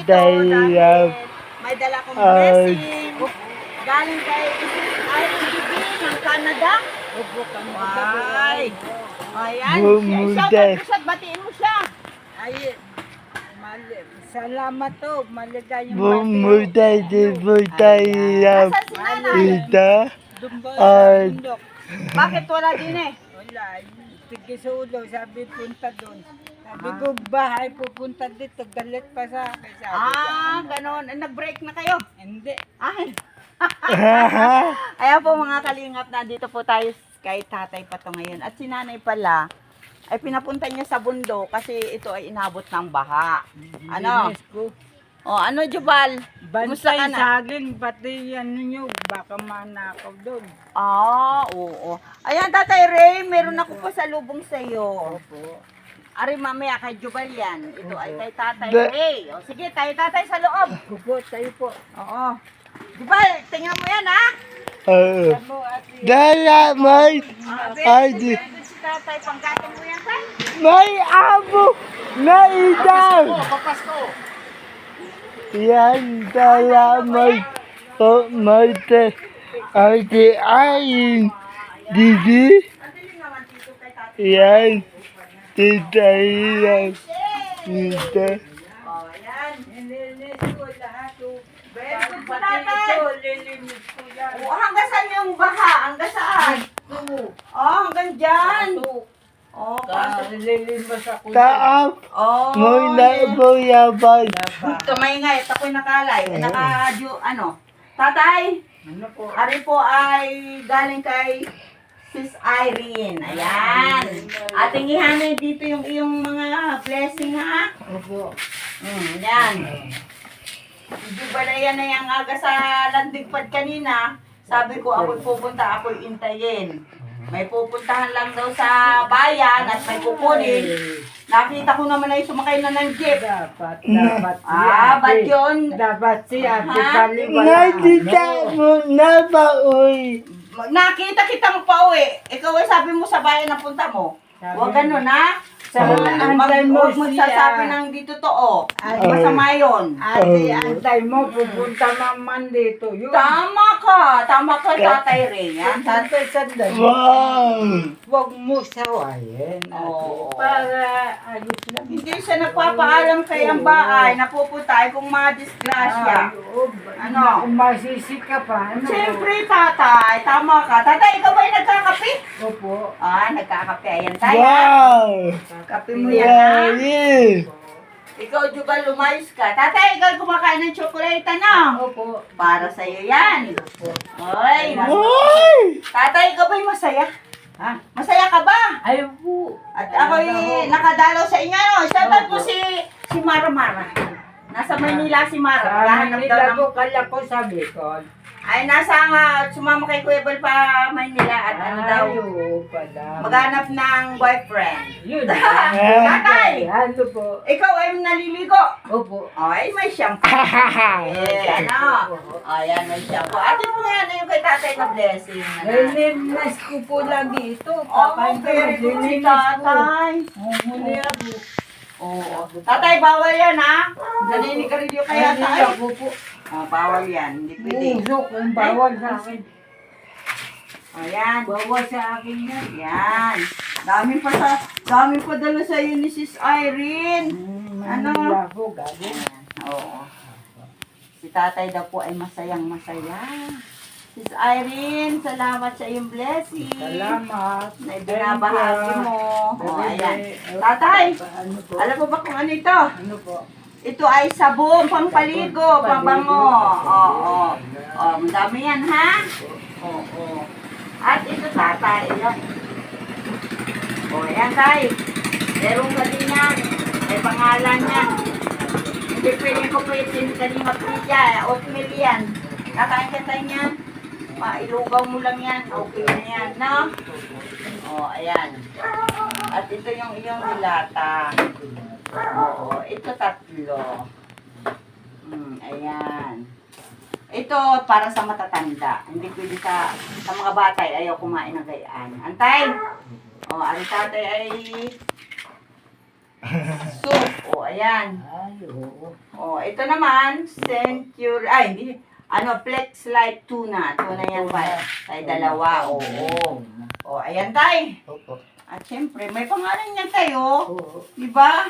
dahil may dala kong blessing. Galing kay IMDB ng Canada. Opo, Canada. Ay. Ayan. Bumuday. Shout out mo siya. Batiin mo siya. Ay, salamat to. Maligayang bumuday din po tayo Nasaan si nanay? ita. Dumba Ay. sa bundok. Bakit wala din eh? Wala. Tigisulo, sabi punta doon. Sabi ko, bahay pupunta dito. Galit pa sa akin. Sabi ko, Ganon. Nag-break na kayo. hindi. Ay. Ayan po mga kalingap, nandito po tayo kay tatay pa to ngayon. At si nanay pala, ay pinapunta niya sa bundok kasi ito ay inabot ng baha. Ano? Linis ko. O ano, Jubal? Kumusta Bantay ka na? sa akin, pati yan ninyo, baka manakaw doon. Oo. Ayan, Tatay Ray, meron ako pa sa lubong sa iyo. Opo. Ari, mamaya kay Jubal yan. Ito ay kay Tatay Da- Ray. O, sige, tatay sa loob. Opo, tayo po. Oo. Jubal, tingnan mo yan, ha? Ano, ate? Dalamay. Ay, di. Ito si tatay, panggatong mo yan, tay. May abo na itaw. Yan, dalamay po, Marte. Ay, di ayin. Didi. Nandili naman dito kay tatay. Yan. Tita yan. Tita. O, ayan. Nilinis ko lahat. Oh. Very good po, Pati tatay. ito, lilinis ko yan. O, hanggang saan yung baha? Hanggang saan? Ito. Hanggang dyan. Ito. O, pasok. Lilimas ako. Taap. Oh, Mo na po yaban. Tumay ako'y nakalay. Ano? Tatay, Ano po? ari po ay galing kay Sis Irene. Ayan. Ating ihanay dito yung iyong mga blessing, ha? Opo. Yan. Hindi ba na yan na yung aga sa landigpad kanina? Sabi ko, ako'y pupunta, ako'y intayin. May pupuntahan lang daw sa bayan at may kukunin. Nakita ko naman ay sumakay na ng jeep. Dapat si Ba't ate. yun? Dapat si ate Ha? paliwala. Nakita mo na ba, uy? Nakita kitang pauwi. Ikaw ay sabi mo sa bayan na punta mo. Huwag ganun, ha? Antay mo Huwag siya. magsasabi ng di totoo. Ay. Masama yun. Ate, antay mo, pupunta naman dito. Yun. Tama ka, Tatay Ray. Yan. Sandali, sandali. Wow! Huwag mo sawayin. ate. Oo. Para ayos lang. Hindi siya nagpapaalam kay ang bahay na pupunta kung madisgrasya. Ano? Kung masisi ka pa. Ano? Siyempre, tatay. Tama ka. Tatay, ikaw ba'y nagkakape? Opo. Nagkakape. Ayan tayo. Wow! Kape mo yan, ha? Yeah! Ikaw, Jubal, lumayos ka. Tatay, ikaw kumakain ng chocolate, ano? Opo. Para sa'yo yan. Oy, Uy! tatay, ikaw ba'y masaya? Ha? Masaya ka ba? Ay po. At ako'y nakadalaw sa inyo, no? Shoutout po si Mara Mara. Nasa Maynila si Mara. Sa Naghahanap daw Manila ng... po, kala ko sa Bicol. Ay, nasa sumama kay Kuya Bal pa Maynila at ano daw. Ayaw pala. Maghanap ng boyfriend. Yun. Tatay, Ano po? ikaw ay naliligo. Opo. Ay, may shampoo. Ano? Ayan, may shampoo. Ate po yan, yung kay tatay na blessing. Nilinis ko po lagi ito. Kakain ko, very good si nilinis ko. tatay. Mumuli ako. Oo. Tatay, bawal yan, ha? Naninigarilyo kaya Ay, tayo. ako po. Bawal yan. Hindi pwede. Usok ang bawal sa akin. Ayan. Bawal sa akin yan. Yan. Dami pa dala sa iyo ni Sis Irene. Ano? Manila po, gabi. Oo. Si tatay daw po ay masayang masaya. Sis Irene, salamat sa iyong blessing. Salamat. Na ibinabahagi mo. O, Bebe. ayan. Tatay, Ano po? alam mo ba kung ano ito? Ano po? Ito ay sabon, pampaligo, pabango. Oo. Madami yan, ha? Oo. At ito, tatay. Ayan. Ayan, tay. Meron ka din yan. May pangalan yan. Hindi pwede ko pwede kanina pwede. Oatmeal yan. Kakain ka tayo yan. Mailugaw mo lang yan. Okay na yan, no? Ayan. At ito yung iyong nilata. Oo, ito tatlo. Ayan. Ito para sa matatanda. Hindi pwede sa mga bata ayaw kumain ng gayaan. Antay! Ang tatay ay soup. O, ayan. Ay, oo. O, ito naman, Century, hindi, Flex Light Tuna. Tuna yan pa. Tay, dalawa. Oo. O, ayan, tay. Opo. At syempre, may pangalan niya tayo. Oo. Diba?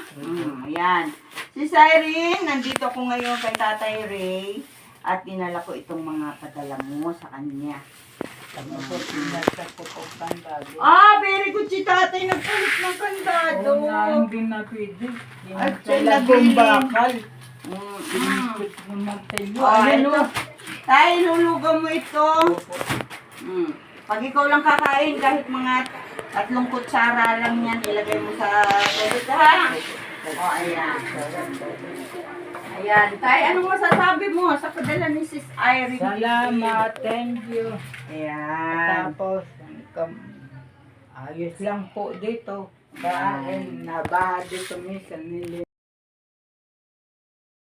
Ayan. Si Cyrene, nandito ko ngayon kay Tatay Ray. At dinala ko itong mga padala mo sa kanya. Ano po, pinasa ko po kandado. Very good si Tatay. Nagpalit ng kandado. Oo nga, hindi na pwede. At Kailan sila bilhin. bakal. Mm. Pinipit naman tayo. Ito. Tay, lulugaw mo ito. Opo. Pag ikaw lang kakain, kahit mga 3 kutsara lang yan, ilagay mo sa toilet, ha? Ayan. Ayan. Tay, anong masasabi mo sa padala ni Sis Irene? Salamat, thank you. Ayan. Tapos, ayos lang po dito. Dahil nabaha dito minsan nila.